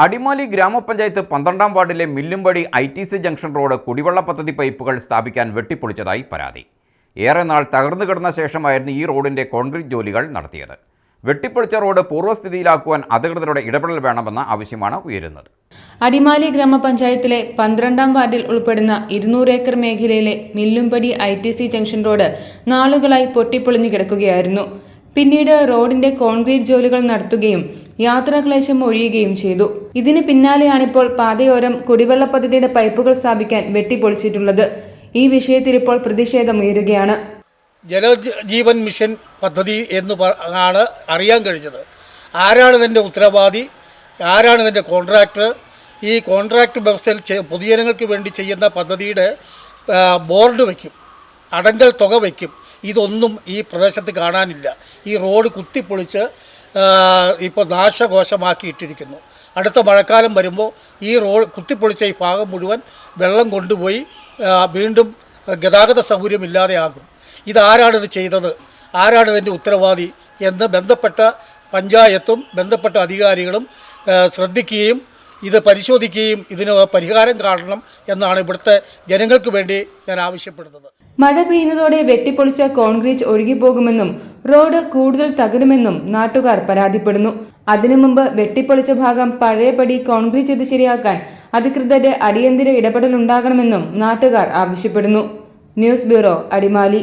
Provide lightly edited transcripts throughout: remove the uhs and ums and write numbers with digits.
അടിമാലി ഗ്രാമപഞ്ചായത്ത് 12-ാം വാർഡിലെ Millumpadi ITC junction road കുടിവെള്ള പദ്ധതി പൈപ്പുകൾ സ്ഥാപിക്കാൻ വെട്ടിപ്പൊളിച്ചതായി പരാതി. ഏറെ നാൾ തകർന്നു കിടന്ന ശേഷമായിരുന്നു ഈ റോഡിന്റെ കോൺക്രീറ്റ് ജോലികൾ നടത്തിയത്. വെട്ടിപ്പൊളിച്ച റോഡ് പൂർവ്വസ്ഥിതിയിലാക്കുവാൻ അധികൃതരുടെ ഇടപെടൽ വേണമെന്ന ആവശ്യമാണ് ഉയരുന്നത്. അടിമാലി ഗ്രാമപഞ്ചായത്തിലെ 12-ാം വാർഡിൽ ഉൾപ്പെടുന്ന 200 ഏക്കർ മേഖലയിലെ മില്ലുംപടി ITC ജംഗ്ഷൻ റോഡ് നാളുകളായി പൊട്ടിപ്പൊളിഞ്ഞു കിടക്കുകയായിരുന്നു. പിന്നീട് റോഡിന്റെ കോൺക്രീറ്റ് ജോലികൾ നടത്തുകയും യാത്രാക്ലേശം ഒഴിയുകയും ചെയ്തു. ഇതിന് പിന്നാലെയാണിപ്പോൾ പാതയോരം കുടിവെള്ള പദ്ധതിയുടെ പൈപ്പുകൾ സ്ഥാപിക്കാൻ വെട്ടിപ്പൊളിച്ചിട്ടുള്ളത്. ഈ വിഷയത്തിൽ ഇപ്പോൾ പ്രതിഷേധമുയരുകയാണ്. ജലജീവൻ മിഷൻ പദ്ധതി ആണ് അറിയാൻ കഴിഞ്ഞത്. ആരാണ് ഇതിൻ്റെ ഉത്തരവാദി, ആരാണ് ഇതിൻ്റെ കോൺട്രാക്ടർ? ഈ കോൺട്രാക്ട് വ്യവസ്ഥയിൽ പൊതുജനങ്ങൾക്ക് വേണ്ടി ചെയ്യുന്ന പദ്ധതിയുടെ ബോർഡ് വയ്ക്കും, അടങ്കൽ തുക വയ്ക്കും. ഇതൊന്നും ഈ പ്രദേശത്ത് കാണാനില്ല. ഈ റോഡ് കുത്തിപ്പൊളിച്ച് ഇപ്പോൾ നാശകോശമാക്കിയിട്ടിരിക്കുന്നു. അടുത്ത മഴക്കാലം വരുമ്പോൾ ഈ റോഡ് കുത്തിപ്പൊളിച്ച ഈ ഭാഗം മുഴുവൻ വെള്ളം കൊണ്ടുപോയി വീണ്ടും ഗതാഗത സൗകര്യമില്ലാതെയാകും. ഇതാരാണിത് ചെയ്തത്, ആരാണ് ഇതിൻ്റെ ഉത്തരവാദി എന്ന് ബന്ധപ്പെട്ട പഞ്ചായത്തും ബന്ധപ്പെട്ട അധികാരികളും ശ്രദ്ധിക്കുകയും ഇത് പരിശോധിക്കുകയും ഇതിന് പരിഹാരം കാണണം എന്നാണ് ഇവിടുത്തെ ജനങ്ങൾക്ക് വേണ്ടി ഞാൻ ആവശ്യപ്പെടുന്നത്. മഴ പെയ്യുന്നതോടെ വെട്ടിപ്പൊളിച്ച കോൺക്രീറ്റ് ഒഴുകിപ്പോകുമെന്നും റോഡ് കൂടുതൽ തകരുമെന്നും നാട്ടുകാർ പരാതിപ്പെടുന്നു. അതിനു മുമ്പ് വെട്ടിപ്പൊളിച്ച ഭാഗം പഴയപടി കോൺക്രീറ്റ് ചെയ്ത് ശരിയാക്കാൻ അധികൃതരുടെ അടിയന്തര ഇടപെടലുണ്ടാകണമെന്നും നാട്ടുകാർ ആവശ്യപ്പെടുന്നു. News bureau, Adimali.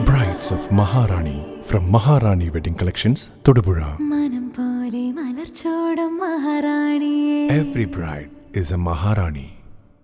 Brides of Maharani from Maharani Wedding Collections, Todupuzha. Every bride is a Maharani.